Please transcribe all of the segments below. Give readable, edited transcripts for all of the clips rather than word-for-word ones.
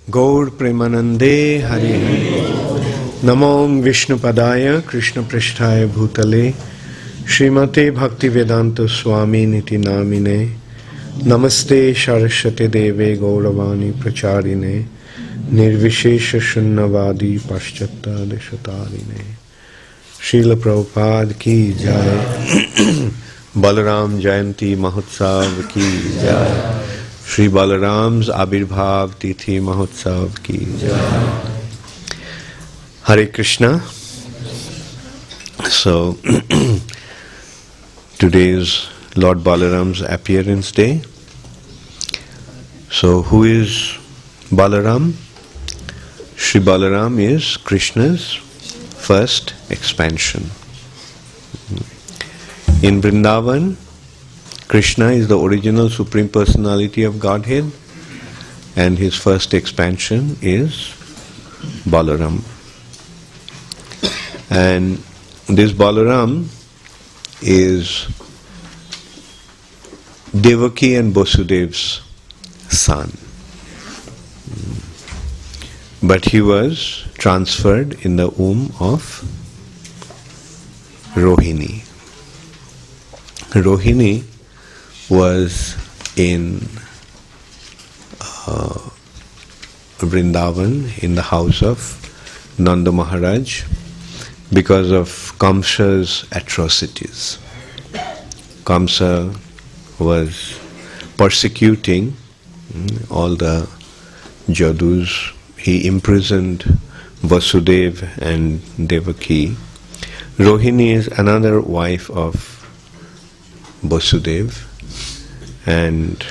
Gaur Premanande Hari Hari Namo Vishnupadaya Krishna Prishtaya Bhutale Srimate Bhaktivedanta Swami Niti Namine Namaste Saraswate Deve Gauravani Pracharine Nirvishesha Shunnavadi Paschata Deshatarine Srila Prabhupada Ki Jai Balaram Jayanti Mahotsav Ki Jai Shri Balaram's Abhirbhav Tithi Mahotsav Ki Jai. Hare Krishna. So, today is Lord Balaram's appearance day. So, who is Balaram? Shri Balaram is Krishna's first expansion. In Vrindavan, Krishna is the original Supreme Personality of Godhead, and his first expansion is Balaram. And this Balaram is Devaki and Vasudev's son. But he was transferred in the womb of Rohini. Rohini was in Vrindavan in the house of Nanda Maharaj because of Kamsa's atrocities. Kamsa was persecuting all the Jadus. He imprisoned Vasudev and Devaki. Rohini is another wife of Vasudev. And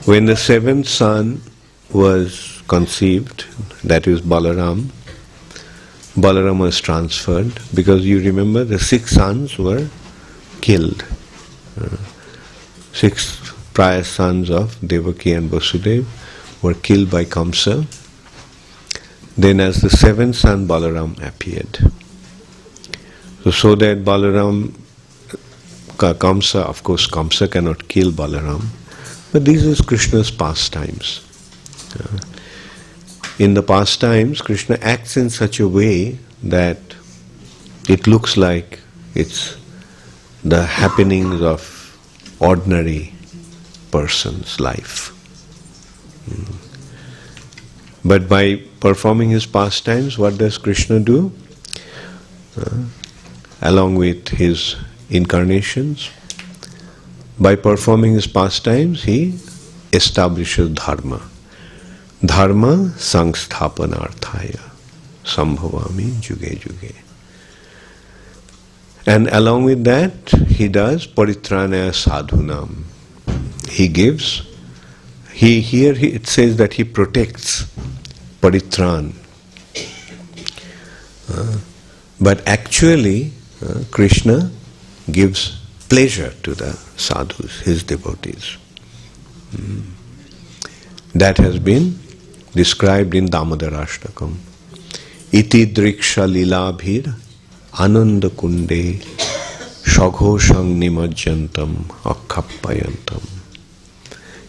when the seventh son was conceived, that is Balaram, Balaram was transferred because you remember the 6 sons were killed. 6 prior sons of Devaki and Vasudev were killed by Kamsa. Then as the 7th son Balaram appeared. So that Balaram Kamsa, of course, Kamsa cannot kill Balaram, but this is Krishna's pastimes. In the pastimes, Krishna acts in such a way that it looks like it's the happenings of ordinary person's life. But by performing his pastimes, what does Krishna do? Along with his incarnations, by performing his pastimes, he establishes dharma. Dharma sangsthāpanārthāya sambhavami juge juge. And along with that, he does paritranaya sadhunam. He gives, it says that he protects paritran. But actually, Krishna gives pleasure to the sadhus, his devotees. That has been described in Damodarashtakam. Iti driksha lilabhir ananda kunde shaghoshang nimajjantam akhappayantam.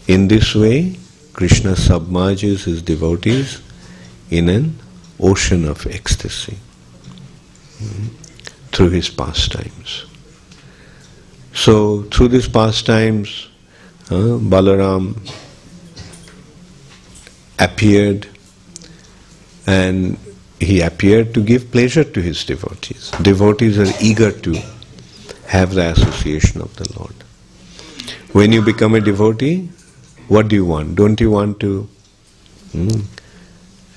In this way, Krishna submerges his devotees in an ocean of ecstasy through his pastimes. So, through these pastimes, Balaram appeared, and he appeared to give pleasure to his devotees. Devotees are eager to have the association of the Lord. When you become a devotee, what do you want? Don't you want to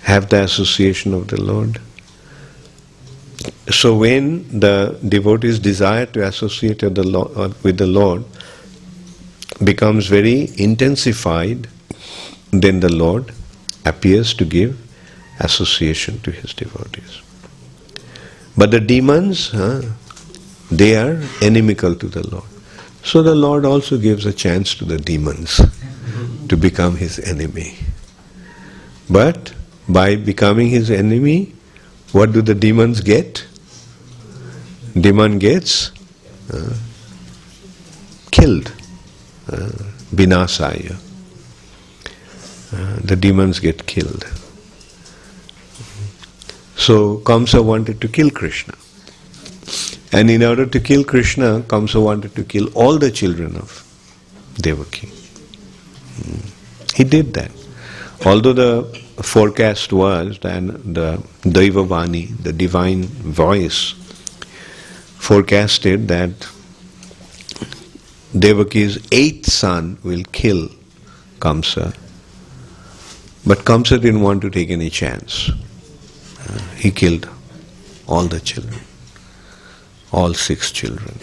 have the association of the Lord? So when the devotee's desire to associate with the Lord becomes very intensified, then the Lord appears to give association to his devotees. But the demons, they are inimical to the Lord. So the Lord also gives a chance to the demons to become his enemy. But by becoming his enemy, what do the demons get? Demon gets killed, vinasaya. the demons get killed. So Kamsa wanted to kill Krishna. And in order to kill Krishna, Kamsa wanted to kill all the children of Devaki. He did that. Although the forecast was that the Daivavani, the divine voice, forecasted that Devaki's 8th son will kill Kamsa. But Kamsa didn't want to take any chance. He killed all the children, all 6 children.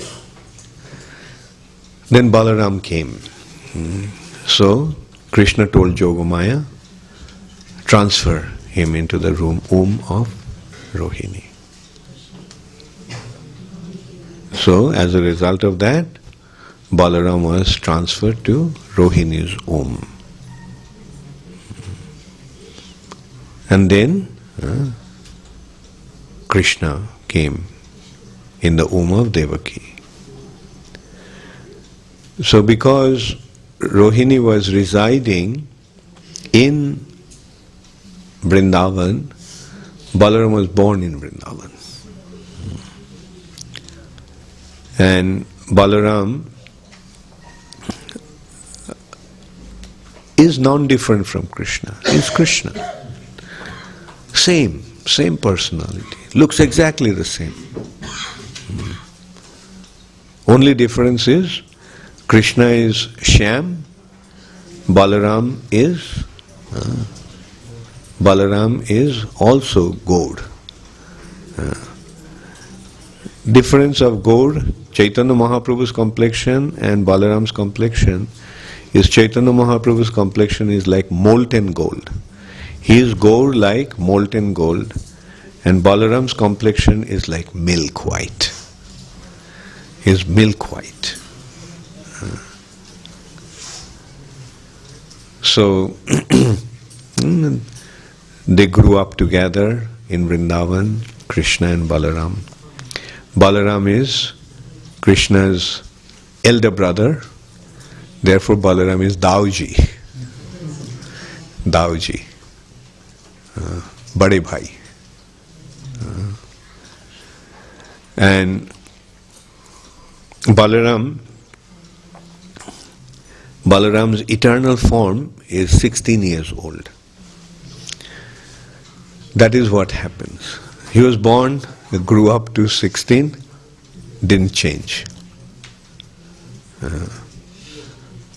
Then Balaram came. So Krishna told Yogamaya, transfer him into the womb of Rohini. So as a result of that, Balaram was transferred to Rohini's womb. And then Krishna came in the womb of Devaki. So because Rohini was residing in Vrindavan, Balaram was born in Vrindavan. And Balaram is non-different from Krishna. He's Krishna. Same personality. Looks exactly the same. Only difference is Krishna is Shyam, Balaram is also Gaur. Difference of Gaur, Chaitanya Mahaprabhu's complexion and Balaram's complexion is Chaitanya Mahaprabhu's complexion is like molten gold. He is Gaur like molten gold, and Balaram's complexion is like milk white. He is milk white. So they grew up together in Vrindavan, Krishna and Balaram. Balaram is Krishna's elder brother, therefore Balaram is Dauji. Dauji. Bade Bhai. And Balaram's eternal form is 16 years old. That is what happens. He was born, grew up to 16, didn't change.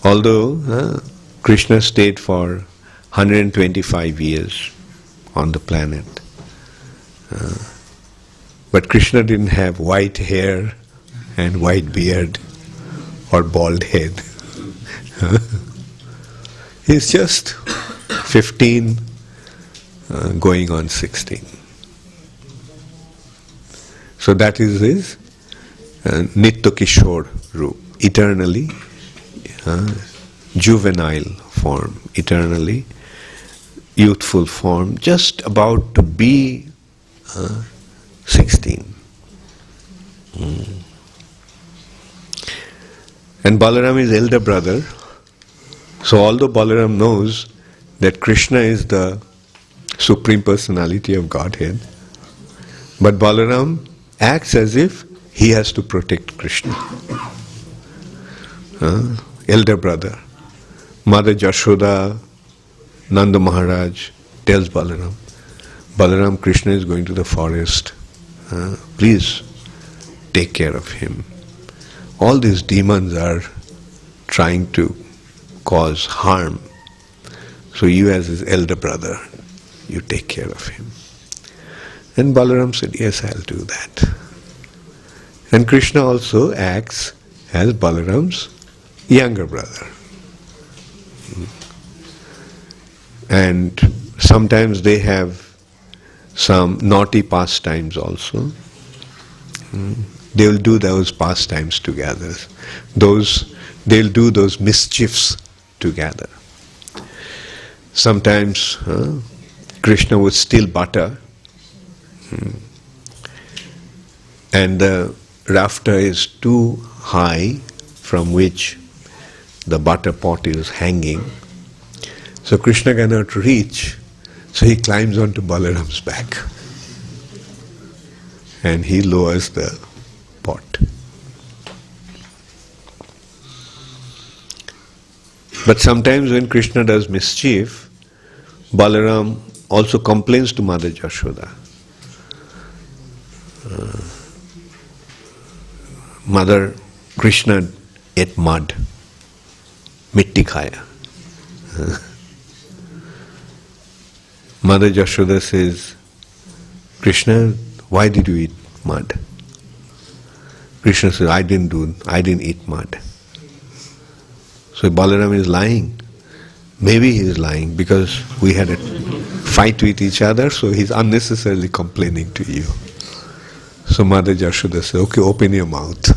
Although Krishna stayed for 125 years on the planet. But Krishna didn't have white hair and white beard or bald head. He's just 15 going on 16. So that is his Nitya Kishore Roop, eternally juvenile form, eternally youthful form, just about to be 16. And Balaram is elder brother. So although Balaram knows that Krishna is the Supreme Personality of Godhead, but Balaram acts as if he has to protect Krishna. Elder brother. Mother Jashoda, Nanda Maharaj tells Balaram, Balaram, Krishna is going to the forest. Please take care of him. All these demons are trying to cause harm. So you as his elder brother, you take care of him. And Balaram said, yes, I'll do that. And Krishna also acts as Balaram's younger brother. And sometimes they have some naughty pastimes also. They will do those pastimes together. They'll do those mischiefs together. Sometimes Krishna would steal butter, and the rafter is too high from which the butter pot is hanging. So Krishna cannot reach, so he climbs onto Balaram's back and he lowers the pot. But sometimes when Krishna does mischief, Balaram also complains to Mother Yashoda. Mother, Krishna ate mud, mitti khaya. Mother Yashoda says, Krishna, why did you eat mud? Krishna says, I didn't eat mud. So Balaram is lying. Maybe he is lying because we had a fight with each other, so he's unnecessarily complaining to you. So Mother Yashoda said, okay, open your mouth.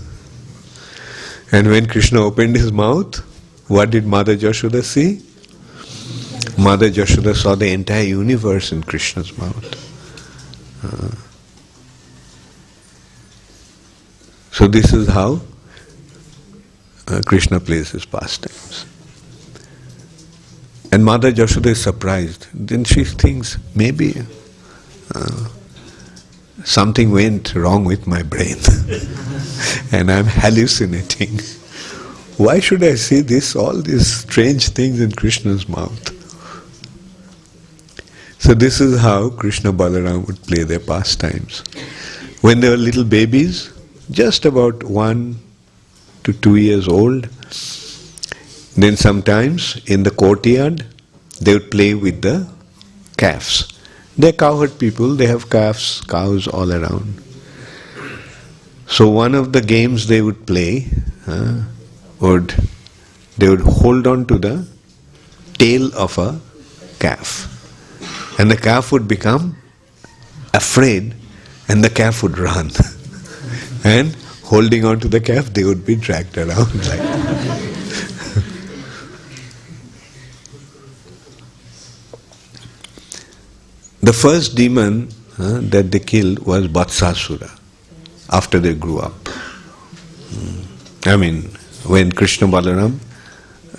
And when Krishna opened his mouth, what did Mother Yashoda see? Mother Yashoda saw the entire universe in Krishna's mouth. So this is how Krishna plays his pastimes. And Mother Yashoda is surprised. Then she thinks, maybe something went wrong with my brain and I'm hallucinating. Why should I see all these strange things in Krishna's mouth? So this is how Krishna Balaram would play their pastimes. When they were little babies, just about 1 to 2 years old, then sometimes in the courtyard they would play with the calves. They're cowherd people, they have cows all around. So one of the games they would play, they would hold on to the tail of a calf. And the calf would become afraid and the calf would run. And holding on to the calf, they would be dragged around like that. The first demon that they killed was Vatsasura after they grew up. When Krishna Balaram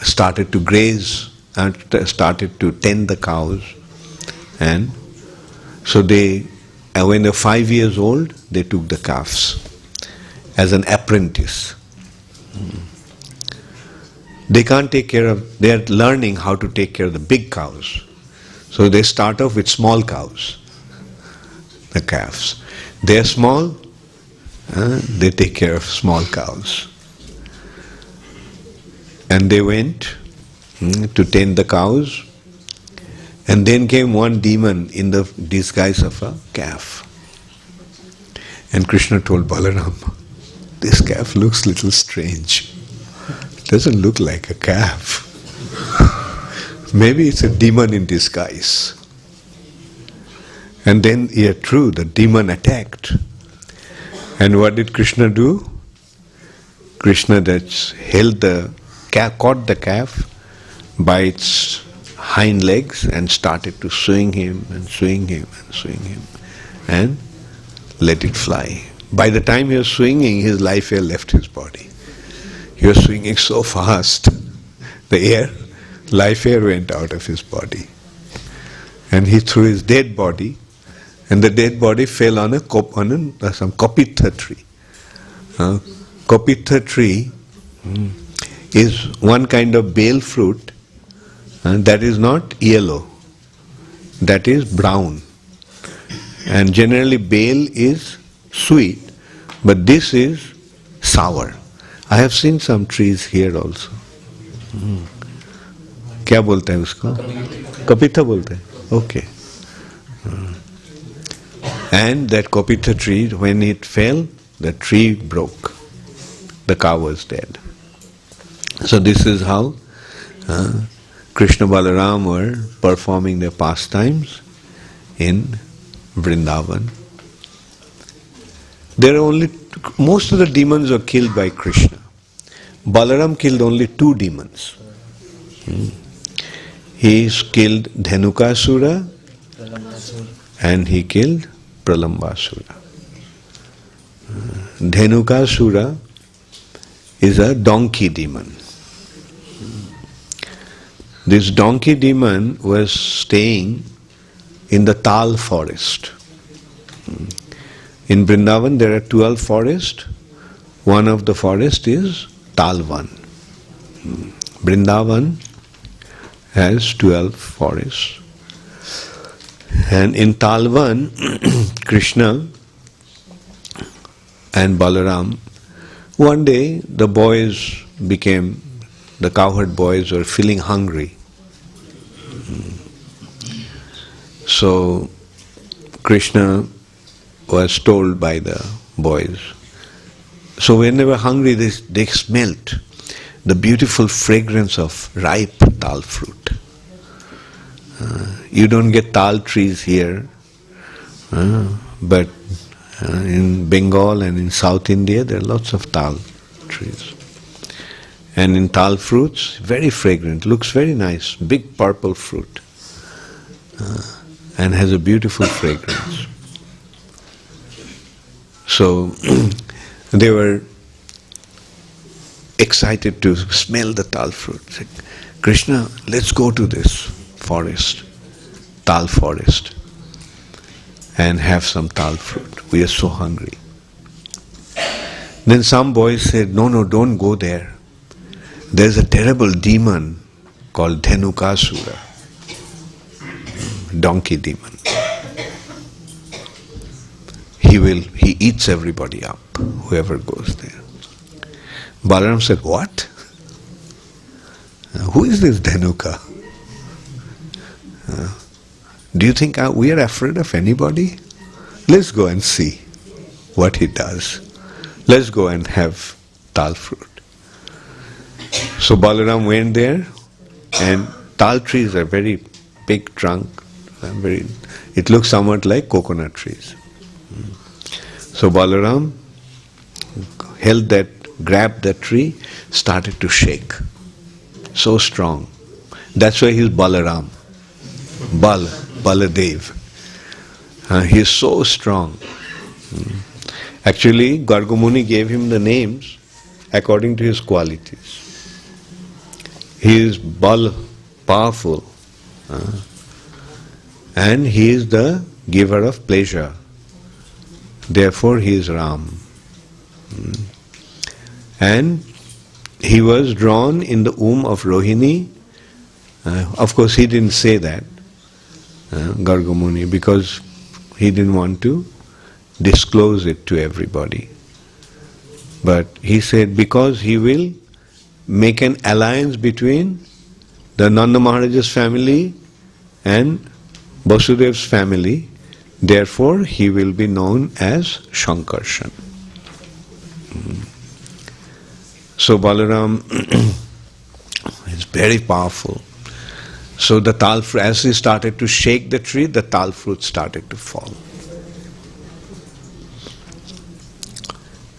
started to graze and started to tend the cows, and so when they were 5 years old, they took the calves as an apprentice. They are learning how to take care of the big cows. So they start off with small cows, the calves. They are small, they take care of small cows. And they went to tend the cows, and then came one demon in the disguise of a calf. And Krishna told Balaram, this calf looks a little strange. It doesn't look like a calf. Maybe it's a demon in disguise. And then, true, the demon attacked. And what did Krishna do? Krishna caught the calf by its hind legs and started to swing him and let it fly. By the time he was swinging, his life air left his body. He was swinging so fast, life air went out of his body. And he threw his dead body, and the dead body fell on some kopitha tree. Kopitha tree is one kind of bale fruit that is not yellow, that is brown. And generally bale is sweet, but this is sour. I have seen some trees here also. क्या बोलते हैं उसको? कपिथा बोलते हैं. Okay. And that kopitha tree, when it fell, the tree broke. The cow was dead. So this is how Krishna Balaram were performing their pastimes in Vrindavan. Most of the demons were killed by Krishna. Balaram killed only 2 demons. He killed Dhenukasura and he killed Pralambasura. Dhenukasura is a donkey demon. This donkey demon was staying in the Tal forest. In Vrindavan there are 12 forests. One of the forest is Talvan. Vrindavan has 12 forests. And in Talvan, Krishna and Balaram, one day the cowherd boys were feeling hungry. So Krishna was told by the boys. So when they were hungry, they smelt the beautiful fragrance of ripe tal fruit. You don't get tal trees here, but in Bengal and in South India there are lots of tal trees. And in tal fruits, very fragrant, looks very nice, big purple fruit, and has a beautiful fragrance. So they were excited to smell the tal fruit. Said, Krishna, let's go to this forest, tal forest, and have some tal fruit. We are so hungry. Then some boys said, no, don't go there. There's a terrible demon called Dhenukasura, donkey demon. He eats everybody up, whoever goes there. Balaram said, what? Who is this Dhenuka? Do you think we are afraid of anybody? Let's go and see what he does. Let's go and have tal fruit. So Balaram went there, and tal trees are very big trunk, it looks somewhat like coconut trees. So Balaram grabbed that tree, started to shake. So strong. That's why he's Balaram. Baladev. He is so strong. Actually, Gargamuni gave him the names according to his qualities. He is powerful. And he is the giver of pleasure. Therefore he is Ram. And he was drawn in the womb of Rohini. Of course he didn't say that, Gargamuni, because he didn't want to disclose it to everybody. But he said because he will make an alliance between the Nanda Maharaja's family and Vasudev's family, therefore he will be known as Shankarshan. So Balaram is very powerful. So the tal fruit, as he started to shake the tree, the tal fruit started to fall.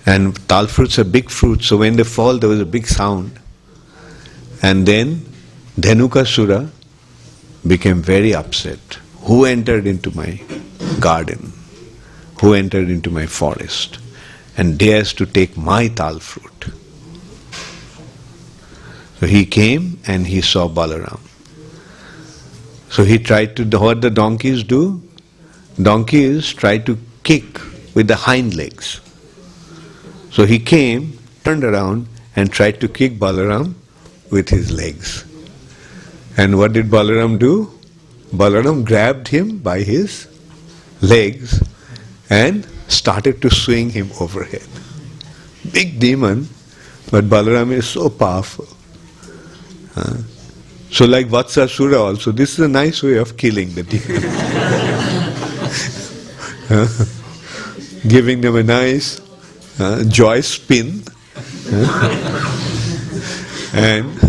And tal fruits are big fruits, so when they fall there was a big sound. And then Dhenukasura became very upset. Who entered into my garden? Who entered into my forest and dares to take my tal fruit? So he came and he saw Balaram. So he tried to, what the donkeys do? Donkeys try to kick with the hind legs. So he came, turned around and tried to kick Balaram with his legs. And what did Balaram do? Balaram grabbed him by his legs and started to swing him overhead. Big demon, but Balaram is so powerful. So like Vatsasura also, this is a nice way of killing the demon. Giving them a nice joy spin. And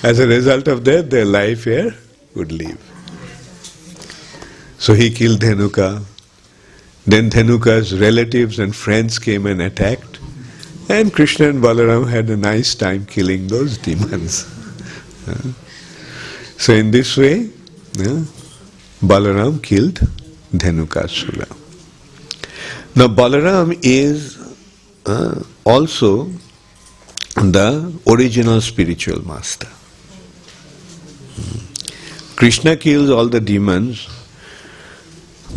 as a result of that, their life here would live. So he killed Dhenuka. Then Dhenuka's relatives and friends came and attacked. And Krishna and Balaram had a nice time killing those demons. So in this way, Balaram killed Dhenukasura. Now Balaram is also the original spiritual master. Krishna kills all the demons,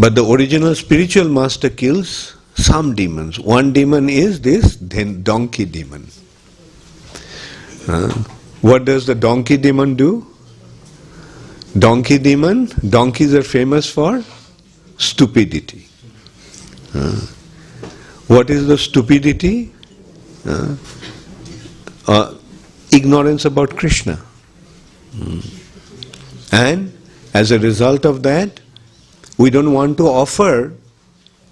but the original spiritual master kills some demons. One demon is this donkey demon. What does the donkey demon do? Donkeys are famous for stupidity. What is the stupidity? Ignorance about Krishna. And as a result of that, we don't want to offer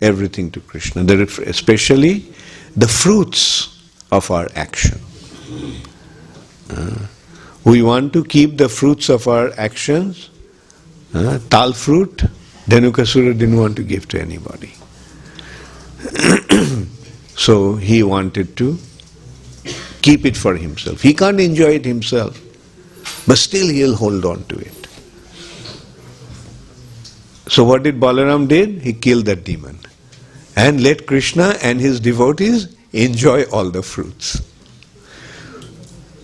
everything to Krishna, especially the fruits of our action. We want to keep the fruits of our actions. Tal fruit, Dhenukasura didn't want to give to anybody. So he wanted to keep it for himself. He can't enjoy it himself, but still he'll hold on to it. So what did Balaram did? He killed that demon and let Krishna and his devotees enjoy all the fruits.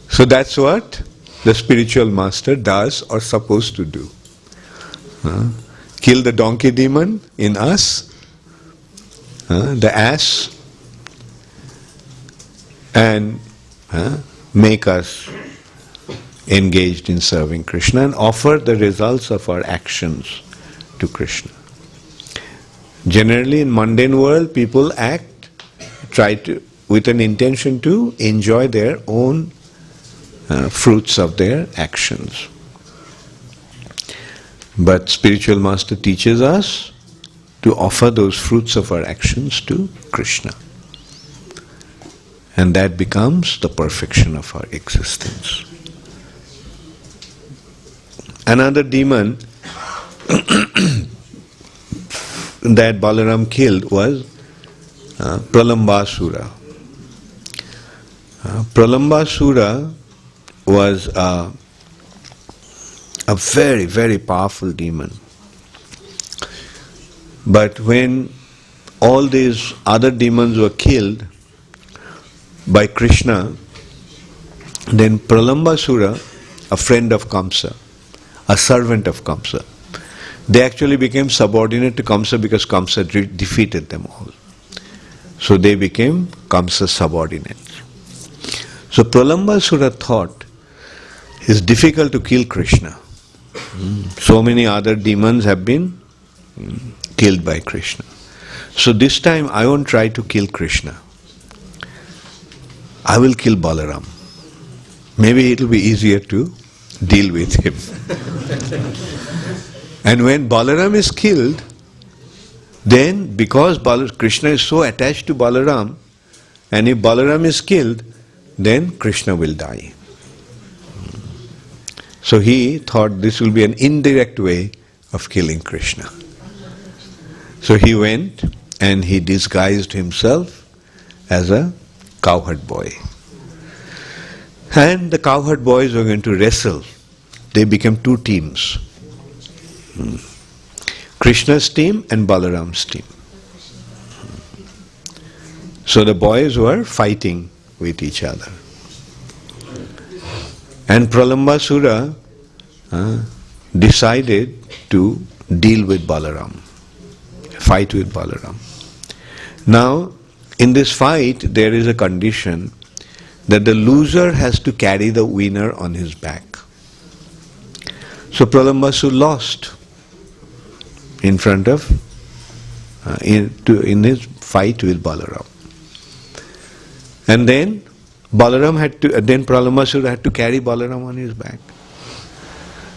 So that's what the spiritual master does or supposed to do. Kill the donkey demon in us, the ass, and make us engaged in serving Krishna and offer the results of our actions to Krishna. Generally in mundane world people try to with an intention to enjoy their own fruits of their actions. But spiritual master teaches us to offer those fruits of our actions to Krishna. And that becomes the perfection of our existence. Another demon that Balaram killed was Pralambasura. Pralambasura was a very, very powerful demon. But when all these other demons were killed by Krishna, then Pralambasura, a friend of Kamsa, a servant of Kamsa, they actually became subordinate to Kamsa because Kamsa defeated them all. So they became Kamsa's subordinates. So Pralambasura thought it's difficult to kill Krishna. So many other demons have been killed by Krishna. So this time I won't try to kill Krishna. I will kill Balaram. Maybe it will be easier to deal with him. And when Balaram is killed, then because Krishna is so attached to Balaram, and if Balaram is killed, then Krishna will die. So he thought this will be an indirect way of killing Krishna. So he went and he disguised himself as a cowherd boy. And the cowherd boys were going to wrestle. They became two teams. Krishna's team and Balaram's team. So the boys were fighting with each other. And Pralambasura decided to deal with Balaram, fight with Balaram. Now, in this fight, there is a condition that the loser has to carry the winner on his back. So Pralambasura lost in front of, in his fight with Balaram. And then Pralambasura had to carry Balaram on his back.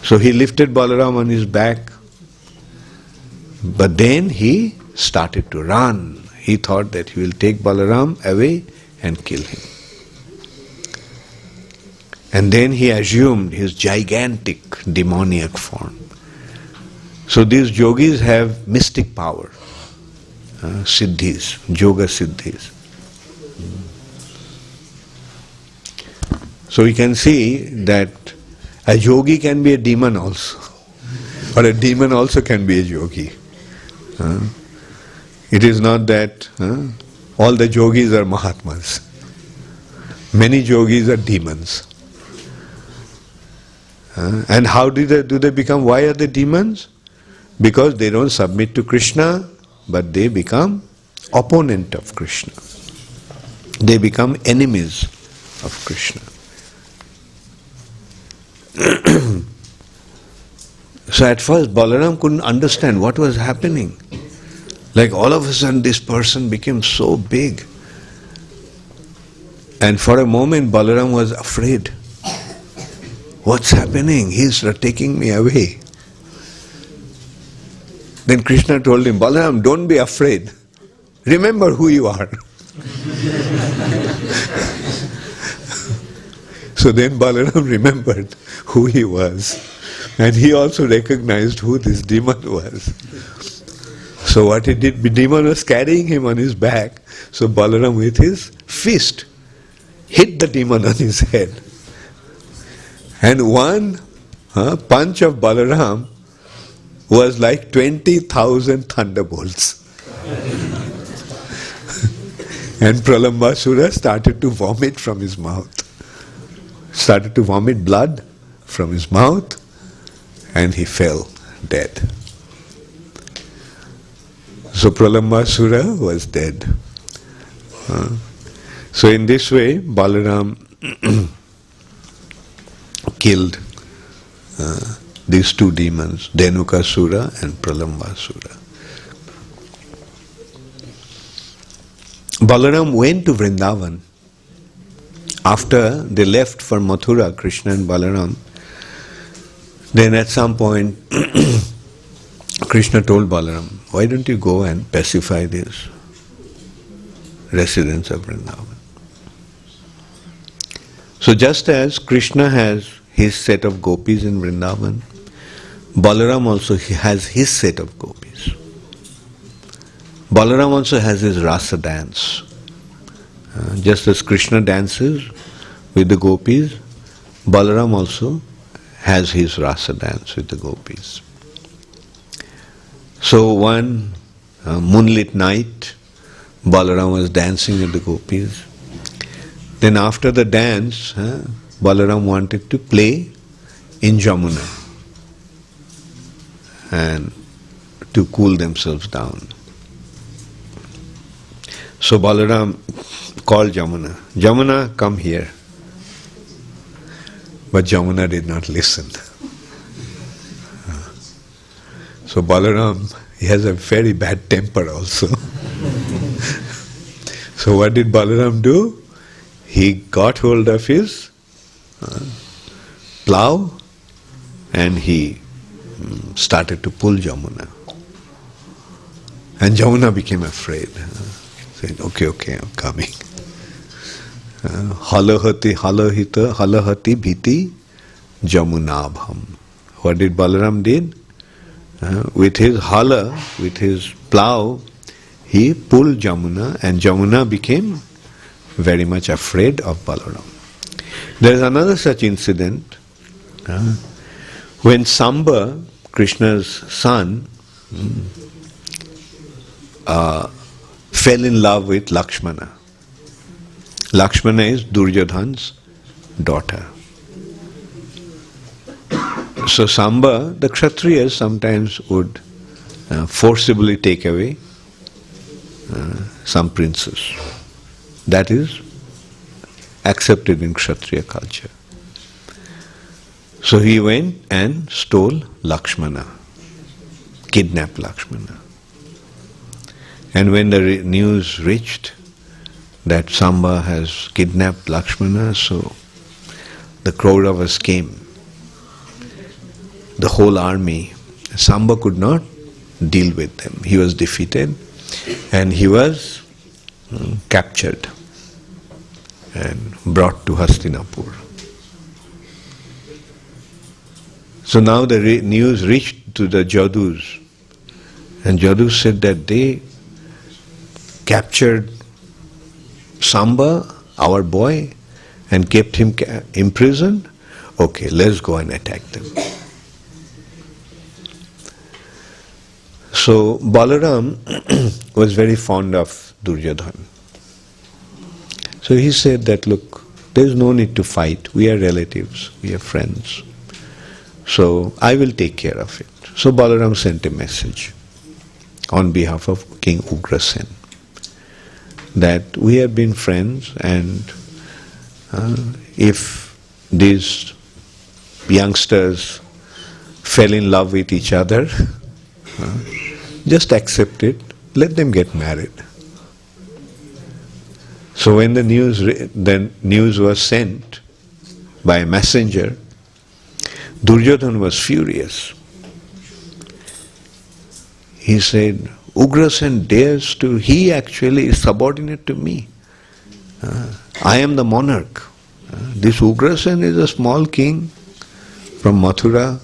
So he lifted Balaram on his back, but then he started to run. He thought that he will take Balaram away and kill him. And then he assumed his gigantic demoniac form. So these yogis have mystic power, siddhis, yoga siddhis. So we can see that a yogi can be a demon also, or a demon also can be a yogi. It is not that all the yogis are Mahatmas. Many yogis are demons. And how do they become? Why are they demons? Because they don't submit to Krishna, but they become opponent of Krishna. They become enemies of Krishna. So at first Balaram couldn't understand what was happening. Like all of a sudden this person became so big. And for a moment Balaram was afraid. What's happening? He's taking me away. Then Krishna told him, Balaram, don't be afraid. Remember who you are. So then Balaram remembered who he was. And he also recognized who this demon was. So what he did, the demon was carrying him on his back. So Balaram with his fist hit the demon on his head. And one punch of Balaram was like 20,000 thunderbolts. And Pralambasura started to vomit from his mouth. Started to vomit blood from his mouth, and he fell dead. So Pralambasura was dead. So in this way, Balaram killed these two demons, Dhenukasura and Pralambasura. Balaram went to Vrindavan. After they left for Mathura, Krishna and Balaram, then at some point Krishna told Balaram, why don't you go and pacify these residents of Vrindavan? So just as Krishna has his set of gopis in Vrindavan, Balaram also has his set of gopis. Balaram also has his rasa dance. Just as Krishna dances with the gopis, Balaram also has his rasa dance with the gopis. So one moonlit night, Balaram was dancing with the gopis. Then after the dance, Balaram wanted to play in Jamuna and to cool themselves down. So Balaram called Jamuna, Jamuna, come here. But Jamuna did not listen. So Balaram, he has a very bad temper also. So what did Balaram do? He got hold of his plough and he started to pull Jamuna. And Jamuna became afraid. Said, okay, I'm coming. Halahati bhiti Jamunabham. What did Balaram did? With his hala, with his plough, he pulled Jamuna, and Jamuna became very much afraid of Balaram. There is another such incident when Samba, Krishna's son, fell in love with Lakshmana. Lakshmana is Duryodhana's daughter. So Samba, the Kshatriyas sometimes would forcibly take away some princes. That is accepted in Kshatriya culture. So he went and stole Lakshmana, kidnapped Lakshmana. And when the news reached that Samba has kidnapped Lakshmana, so the Kauravas came, the whole army. Samba could not deal with them. He was defeated and he was captured and brought to Hastinapur. So now the news reached to the Jadus, and Jadus said that they captured Samba, our boy, and kept him imprisoned. Okay, let's go and attack them. So Balaram was very fond of Duryodhana. So he said that, look, there is no need to fight. We are relatives, we are friends. So I will take care of it. So Balaram sent a message on behalf of King Ugrasen that we have been friends, and if these youngsters fell in love with each other, just accept it, let them get married. So when the news was sent by a messenger, Duryodhana was furious. He said, Ugrasen dares to, he actually is subordinate to me. I am the monarch. This Ugrasen is a small king from Mathura,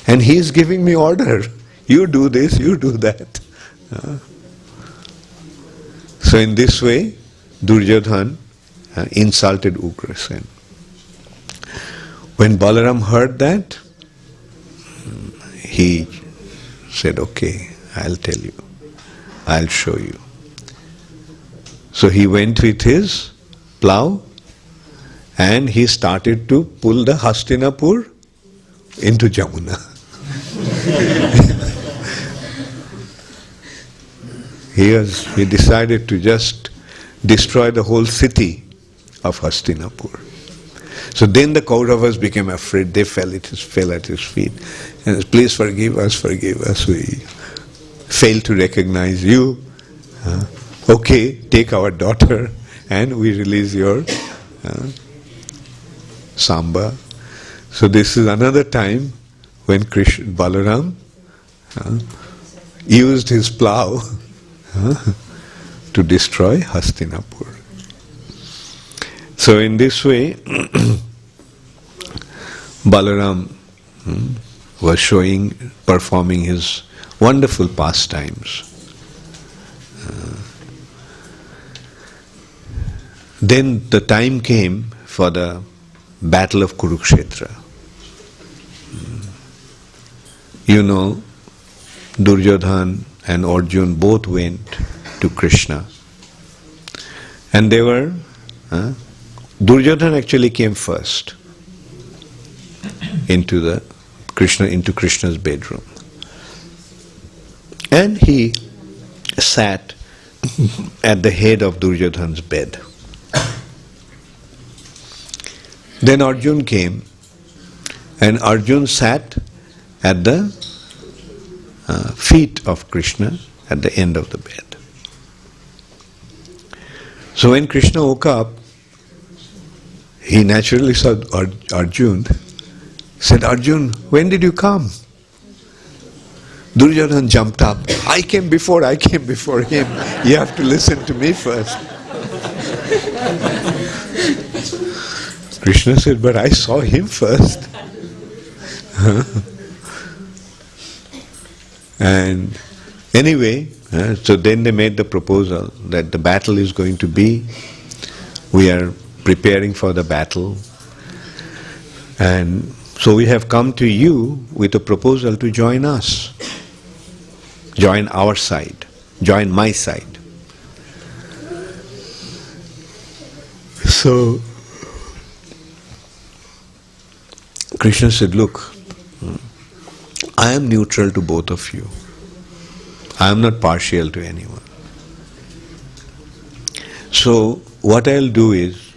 and he is giving me order. You do this, you do that. So in this way, Duryodhana insulted Ugrasen. When Balaram heard that, he said, okay, I'll tell you, I'll show you. So he went with his plough and he started to pull the Hastinapur into Jamuna. He decided to just destroy the whole city of Hastinapur. So then the Kauravas became afraid. They fell at his feet. And said, please forgive us, we failed to recognize you. Okay, take our daughter and we release your Samba. So this is another time when Balaram used his plough to destroy Hastinapur. So in this way, Balaram was performing his wonderful pastimes. Then the time came for the battle of Kurukshetra. You know, Duryodhana and Arjuna both went to Krishna. And they were, Duryodhana actually came first into Krishna's bedroom. And he sat at the head of Duryodhana's bed. Then Arjuna came, and Arjuna sat at the feet of Krishna at the end of the bed. So when Krishna woke up, he naturally saw Arjuna, said, Arjuna, when did you come? Duryodhana jumped up. I came before him. You have to listen to me first. Krishna said, but I saw him first. And anyway, so then they made the proposal that the battle is going to be, we are preparing for the battle, and so we have come to you with a proposal to join us. Join our side. Join my side. So Krishna said, look, I am neutral to both of you. I am not partial to anyone. So what I'll do is,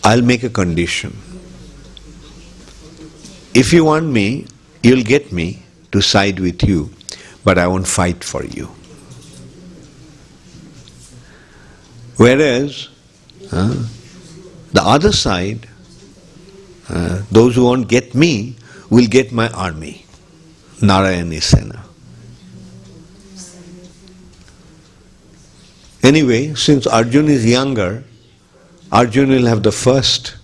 I'll make a condition. If you want me, you'll get me to side with you, but I won't fight for you. Whereas, the other side, those who won't get me, will get my army, Narayani Sena. Anyway, since Arjuna is younger, Arjuna will have the first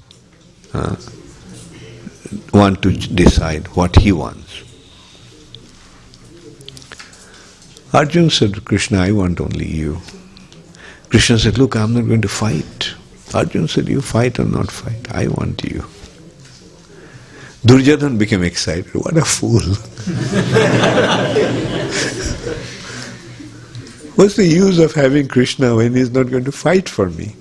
one to decide what he wants. Arjuna said to Krishna, I want only you. Krishna said, look, I'm not going to fight. Arjuna said, you fight or not fight, I want you. Duryodhana became excited. What a fool. What's the use of having Krishna when he's not going to fight for me?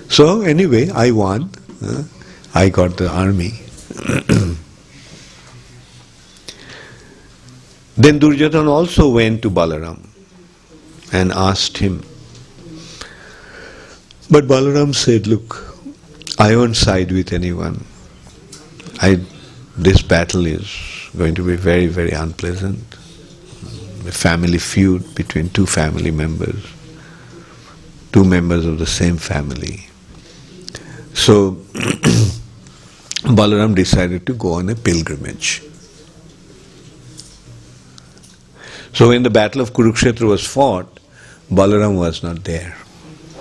So anyway, I won. I got the army. Then Duryodhana also went to Balaram and asked him. But Balaram said, look, I won't side with anyone. This battle is going to be very, very unpleasant. A family feud between two family members, two members of the same family. So Balaram decided to go on a pilgrimage. So when the battle of Kurukshetra was fought, Balaram was not there.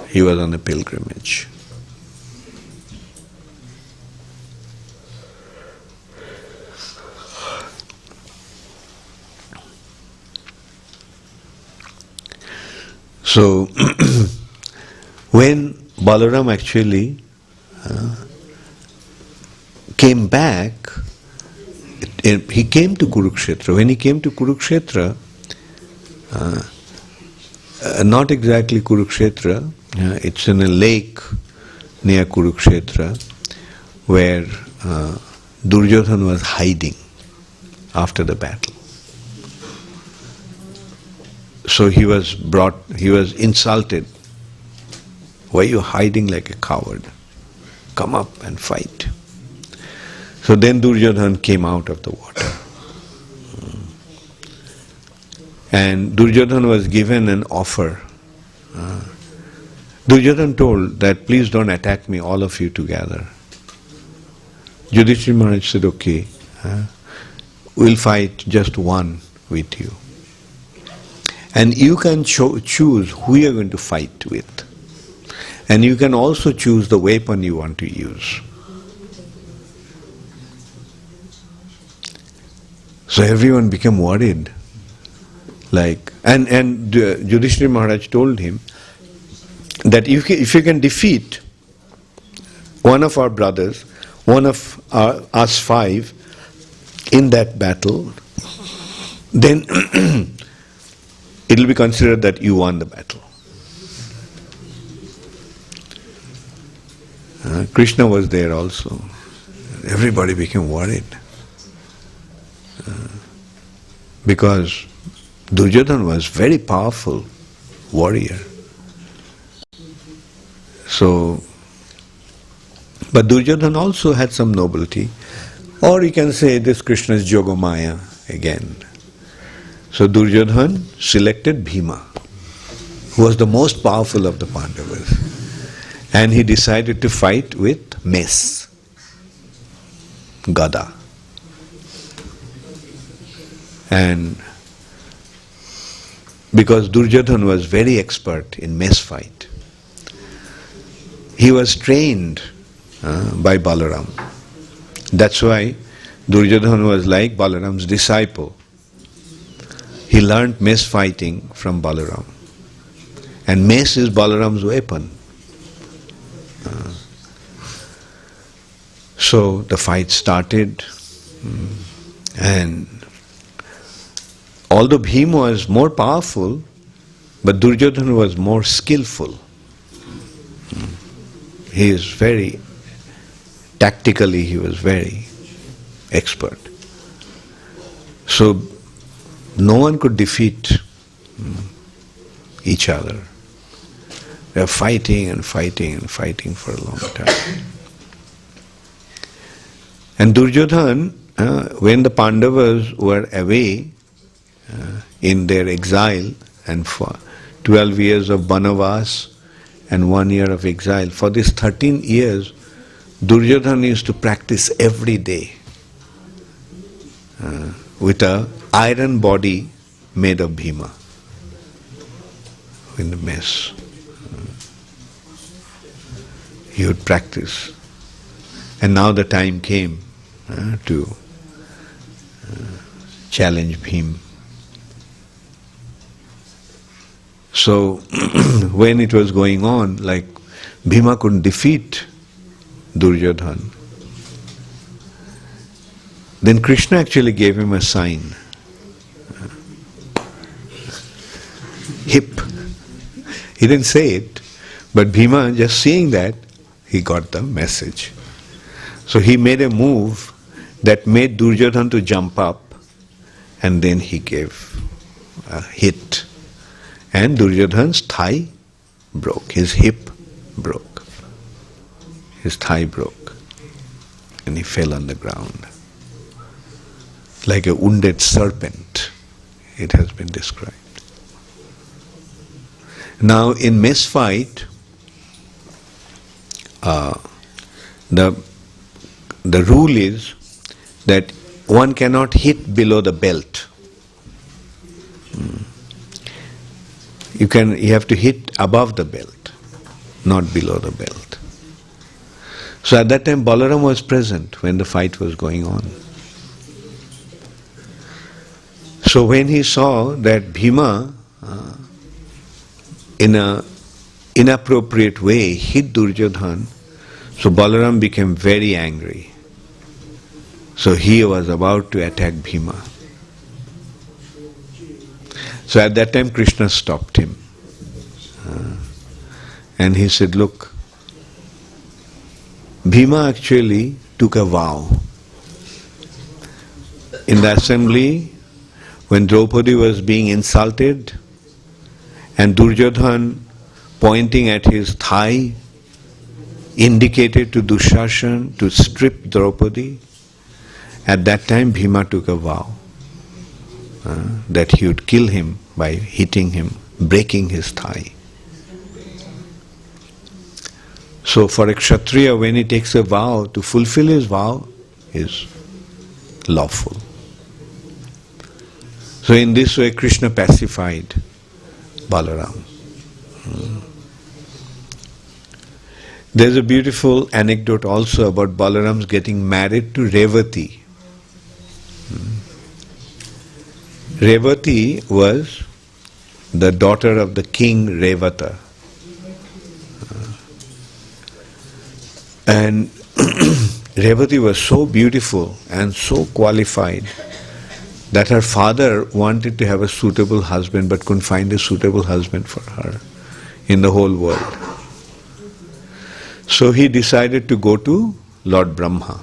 He was on a pilgrimage. So when Balaram actually came back, he came to Kurukshetra. When he came to Kurukshetra, not exactly Kurukshetra, it's in a lake near Kurukshetra where Duryodhana was hiding after the battle. So he was insulted. Why are you hiding like a coward? Come up and fight. So then Duryodhana came out of the water. And Duryodhana was given an offer. Duryodhana told that, please don't attack me, all of you together. Yudhishthira Maharaj said, okay, we'll fight just one with you. And you can choose who you're going to fight with. And you can also choose the weapon you want to use. So everyone became worried. And Yudhishthira Maharaj told him that if you can defeat one of our brothers, one of us five in that battle, then it will be considered that you won the battle. Krishna was there also. Everybody became worried. Because Duryodhana was very powerful warrior. So, but Duryodhana also had some nobility. Or you can say this Krishna's Yogamaya again. So Duryodhana selected Bhima, who was the most powerful of the Pandavas. And he decided to fight with mace, Gada. And because Duryodhana was very expert in mace fight, he was trained by Balaram. That's why Duryodhana was like Balaram's disciple. He learned mace fighting from Balaram. And mace is Balaram's weapon. So the fight started, and although Bhima was more powerful, but Duryodhana was more skillful. He is very, tactically he was very expert. So no one could defeat each other. They were fighting and fighting and fighting for a long time. And Duryodhana, when the Pandavas were away in their exile and for 12 years of Banavas and 1 year of exile, for these 13 years, Duryodhana used to practice every day with an iron body made of Bhima in the mess. He would practice. And now the time came to challenge Bhima. So when it was going on, like Bhima couldn't defeat Duryodhana, then Krishna actually gave him a sign. Hip. He didn't say it, but Bhima, just seeing that, he got the message. So he made a move that made Duryodhana to jump up, and then he gave a hit. And Duryodhana's thigh broke, his hip broke, his thigh broke, and he fell on the ground. Like a wounded serpent, it has been described. Now in mess fight, the rule is that one cannot hit below the belt. You have to hit above the belt, not below the belt. So at that time Balaram was present when the fight was going on. So when he saw that Bhima in an inappropriate way hit Duryodhana, so Balaram became very angry. So he was about to attack Bhima. So at that time Krishna stopped him. And he said, look, Bhima actually took a vow. In the assembly, when Draupadi was being insulted, and Duryodhana pointing at his thigh indicated to Dushashan to strip Draupadi, at that time Bhima took a vow that he would kill him by hitting him, breaking his thigh. So for a Kshatriya, when he takes a vow, to fulfill his vow is lawful. So in this way Krishna pacified Balaram. There's a beautiful anecdote also about Balaram's getting married to Revati. Revati was the daughter of the king Revata. And Revati was so beautiful and so qualified that her father wanted to have a suitable husband but couldn't find a suitable husband for her in the whole world. So he decided to go to Lord Brahma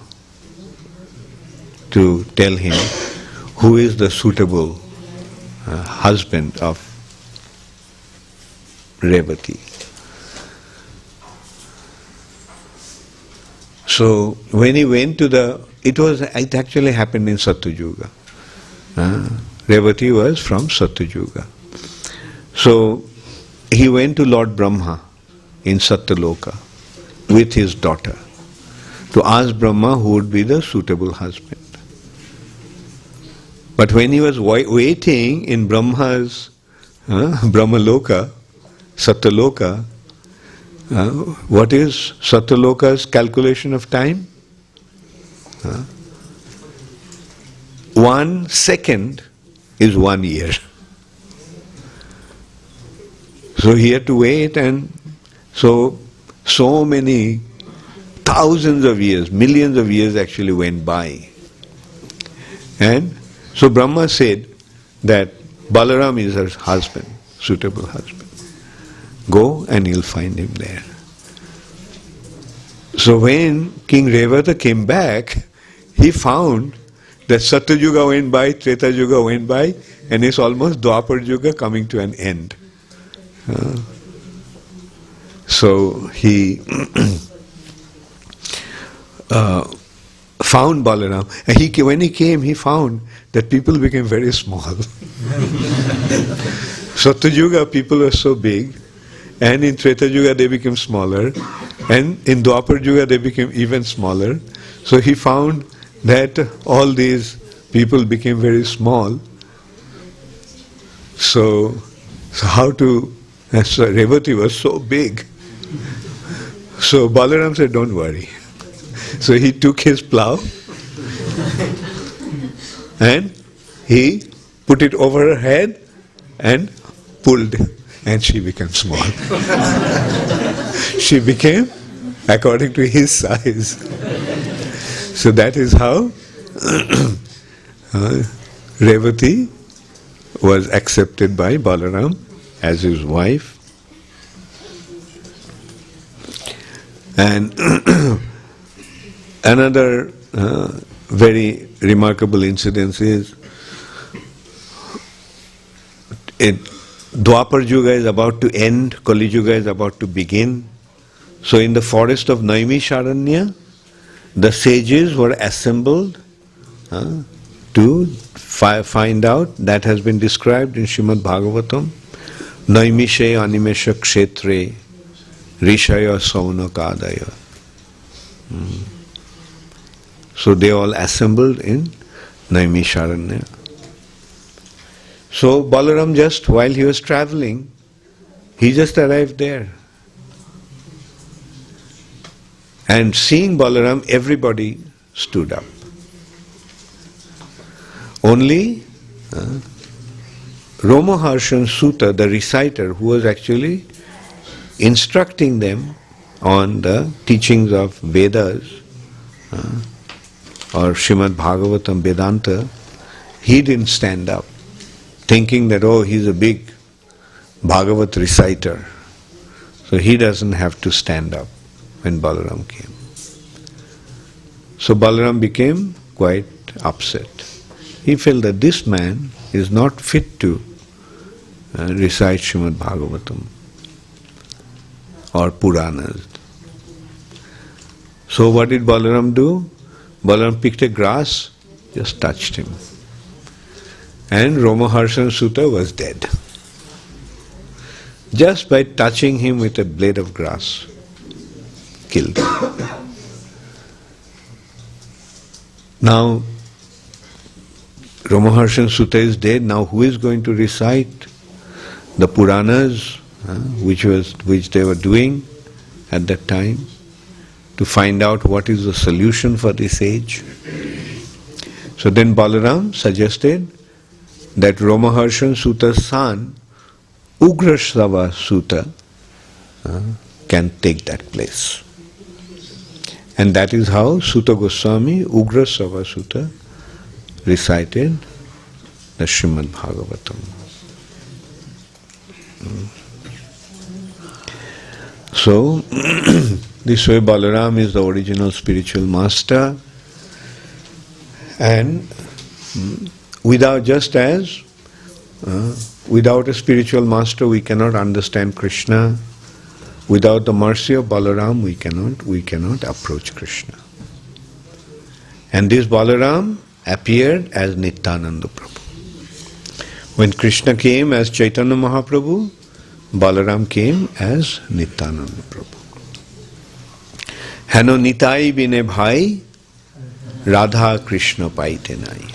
to tell him who is the suitable husband of Revati. So when he went to it actually happened in Satyuga. Revati was from Satyuga. So he went to Lord Brahma in Satyaloka with his daughter to ask Brahma who would be the suitable husband. But when he was waiting in Brahma's Brahmaloka, Satyaloka, what is Satyaloka's calculation of time? 1 second is 1 year. So he had to wait, and so many thousands of years, millions of years actually went by. And so Brahma said that Balaram is her husband, suitable husband. Go and you'll find him there. So when King Revata came back, he found that Satyuga went by, Treta Yuga went by, and it's almost Dwapar Yuga coming to an end. So he found Balaram, and when he came, he found that people became very small. Satyuga people were so big, and in Treta Yuga they became smaller, and in Dwapar Yuga they became even smaller. So he found that all these people became very small. So Revati was so big. So Balaram said, don't worry. So he took his plough and he put it over her head and pulled, and she became small. She became according to his size. So that is how Revati was accepted by Balaram as his wife. And Another very remarkable incident is Dwapar Yuga is about to end, Kali Yuga is about to begin. So in the forest of Naimisharanya, the sages were assembled to find out, that has been described in Srimad Bhagavatam, Naimishe animesha kshetre rishaya saunakadaya. So they all assembled in Naimisharanya. So Balaram, just while he was traveling, he just arrived there. And seeing Balaram, everybody stood up. Only Romaharshan Sutta, the reciter, who was actually instructing them on the teachings of Vedas or Srimad Bhagavatam Vedanta, he didn't stand up, thinking that, oh, he's a big Bhagavat reciter, so he doesn't have to stand up when Balaram came. So Balaram became quite upset. He felt that this man is not fit to recite Srimad Bhagavatam or Puranas. So what did Balaram do? Balaram picked a grass, just touched him. And Romaharshan Sutta was dead. Just by touching him with a blade of grass. Killed. Now, Romaharshan Sutta is dead. Now, who is going to recite the Puranas, which they were doing at that time, to find out what is the solution for this age? So then Balaram suggested that Romaharshan Sutta's son, Ugrasrava Sutta, can take that place. And that is how Sutta Goswami, Ugrasrava Sutta, recited the Srimad Bhagavatam. So, this way Balaram is the original spiritual master, and without a spiritual master we cannot understand Krishna. Without the mercy of Balaram we cannot approach Krishna. And this Balaram appeared as Nityananda Prabhu. When Krishna came as Chaitanya Mahaprabhu, Balaram came as Nityananda Prabhu. Hano nitai bine bhai, Radha Krishna paite nai.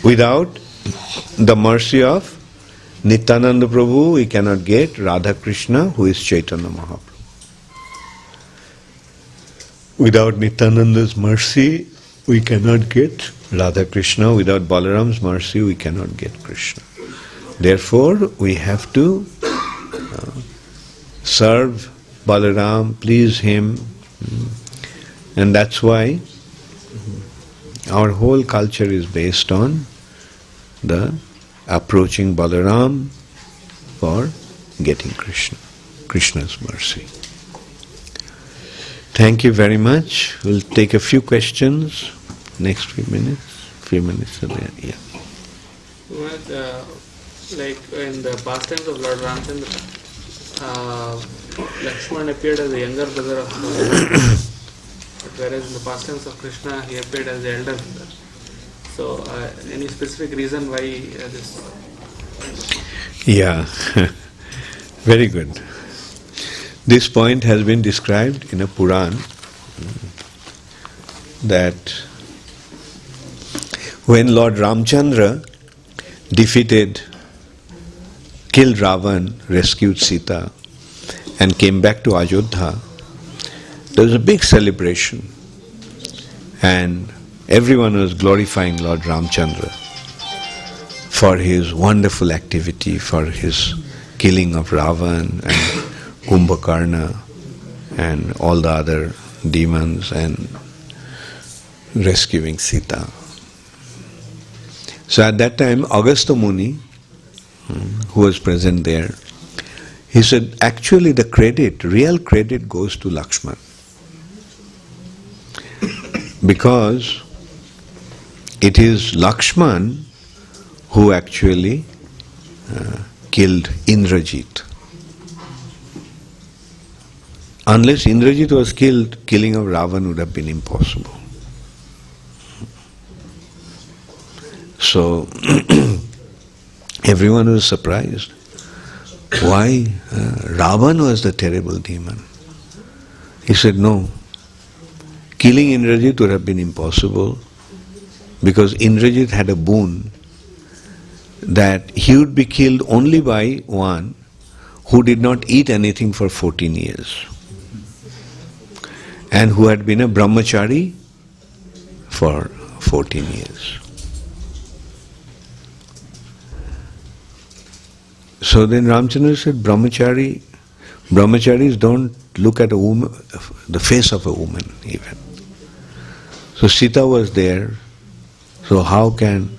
Without the mercy of Nityananda Prabhu, we cannot get Radha Krishna, who is Chaitanya Mahaprabhu. Without Nityananda's mercy, we cannot get Radha Krishna. Without Balaram's mercy, we cannot get Krishna. Therefore, we have to serve Balaram, please him, and that's why our whole culture is based on the approaching Balaram for getting Krishna, Krishna's mercy. Thank you very much. We'll take a few questions next few minutes. Few minutes are there, yeah. Like in the pastimes of Lord Ramchandra, Lakshman appeared as the younger brother of but whereas in the pastimes of Krishna he appeared as the elder brother. So any specific reason why this? Yeah, very good. This point has been described in a Puran that when Lord Ramchandra killed Ravan, rescued Sita, and came back to Ayodhya, there was a big celebration, and everyone was glorifying Lord Ramchandra for his wonderful activity, for his killing of Ravan and Kumbhakarna and all the other demons and rescuing Sita. So at that time, Agastya Muni, who was present there, he said, actually the real credit goes to Lakshman. Because it is Lakshman who actually killed Indrajit. Unless Indrajit was killed, killing of Ravan would have been impossible. So everyone was surprised. Why? Ravan was the terrible demon. He said, no, killing Indrajit would have been impossible because Indrajit had a boon that he would be killed only by one who did not eat anything for 14 years and who had been a brahmachari for 14 years. So then Ramchandra said, brahmacharis don't look at a woman, the face of a woman even. So Sita was there, so how can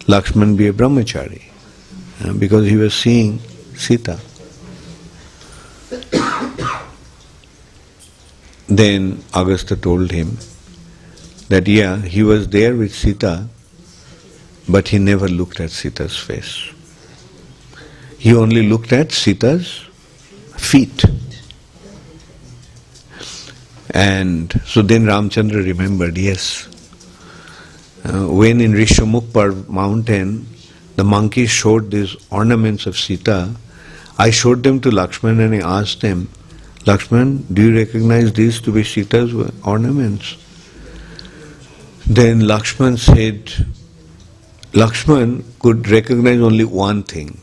Lakshman be a brahmachari? Because he was seeing Sita. Then Agastya told him that he was there with Sita, but he never looked at Sita's face. He only looked at Sita's feet. And so then Ramchandra remembered, yes, when in Rishamukpar mountain the monkeys showed these ornaments of Sita, I showed them to Lakshman and I asked them, Lakshman, do you recognize these to be Sita's ornaments? Then Lakshman said, Lakshman could recognize only one thing,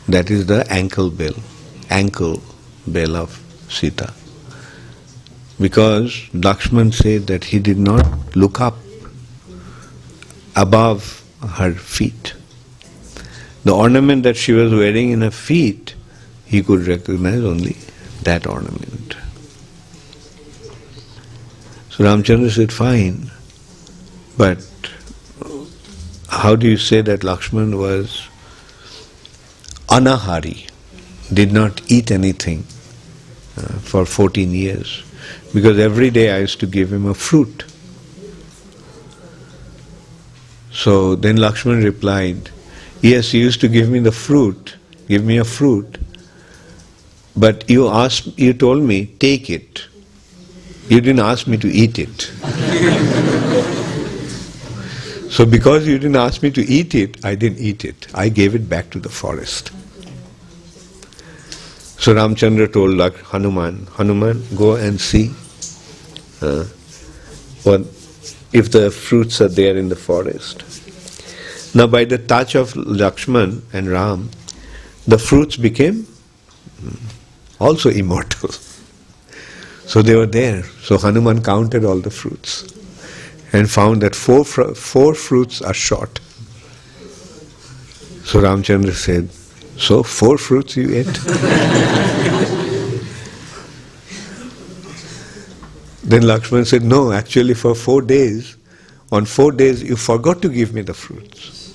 that is the ankle bell of Sita. Because Lakshman said that he did not look up above her feet. The ornament that she was wearing in her feet, he could recognize only that ornament. So Ramchandra said, fine, but how do you say that Lakshman was anahari, did not eat anything for 14 years? Because every day I used to give him a fruit. So then Lakshman replied, yes, you used to give me a fruit, but you told me, take it. You didn't ask me to eat it. So because you didn't ask me to eat it, I didn't eat it. I gave it back to the forest. So Ramchandra told Hanuman, go and see what if the fruits are there in the forest. Now by the touch of Lakshman and Ram, the fruits became also immortal. So they were there. So Hanuman counted all the fruits and found that four fruits are short. So Ramchandra said, so 4 fruits you ate? Then Lakshman said, no, actually for 4 days, on 4 days you forgot to give me the fruits.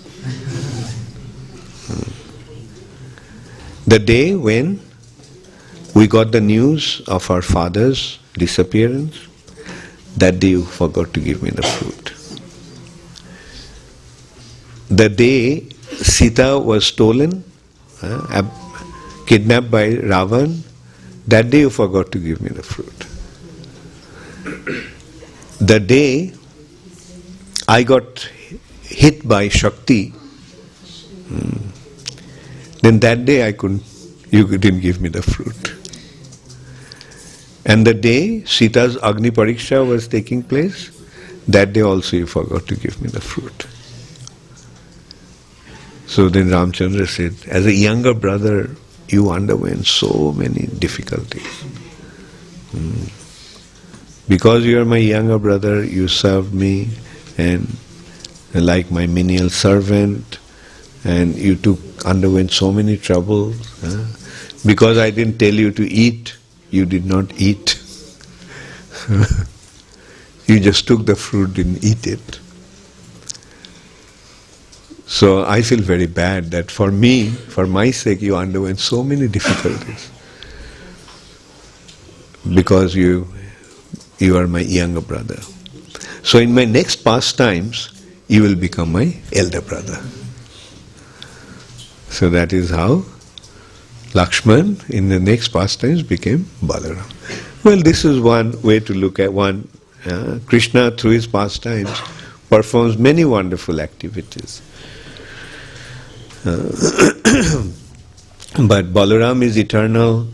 The day when we got the news of our father's disappearance, that day you forgot to give me the fruit. The day Sita was stolen, kidnapped by Ravan, that day you forgot to give me the fruit. The day I got hit by Shakti, then that day you didn't give me the fruit. And the day Sita's Agni Pariksha was taking place, that day also you forgot to give me the fruit. So then Ramchandra said, as a younger brother, you underwent so many difficulties. Because you are my younger brother, you served me and like my menial servant, and you underwent so many troubles. Because I didn't tell you to eat, you did not eat. You just took the fruit, didn't eat it. So I feel very bad that for me, for my sake, you underwent so many difficulties. Because you are my younger brother. So in my next pastimes, you will become my elder brother. So that is how Lakshman in the next pastimes became Balaram. Well, this is one way to look at one. Krishna through his pastimes performs many wonderful activities. But Balaram is eternal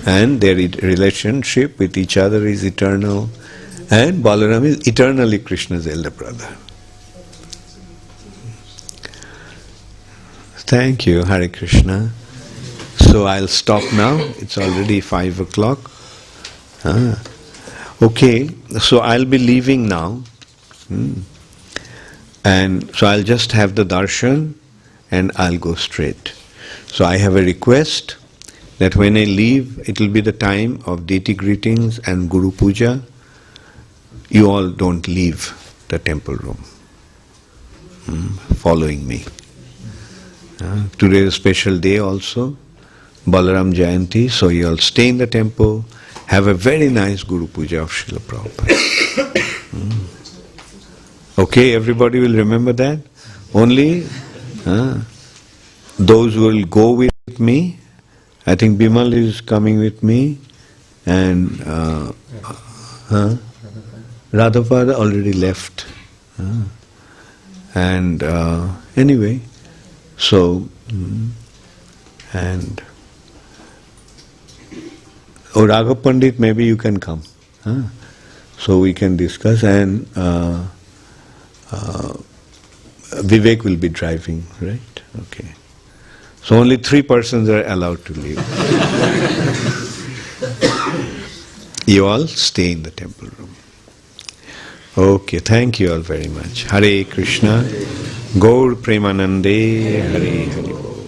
and their relationship with each other is eternal, and Balaram is eternally Krishna's elder brother. Thank you, Hare Krishna. So I'll stop now. It's already 5 o'clock. Okay, so I'll be leaving now. And so I'll just have the darshan and I'll go straight. So I have a request that when I leave, it will be the time of deity greetings and Guru Puja. You all don't leave the temple room following me. Today is a special day also, Balaram Jayanti, so you all stay in the temple, have a very nice Guru Puja of Srila Prabhupada. Okay, everybody will remember that? Only those who will go with me, I think Bimal is coming with me, and Radhapada already left. And anyway, so, and Raghav Pandit, maybe you can come. So we can discuss, and Vivek will be driving, right? Okay. So only 3 persons are allowed to leave. You all stay in the temple room. Okay, thank you all very much. Hare Krishna, Gaur Premanande, Hare Hare.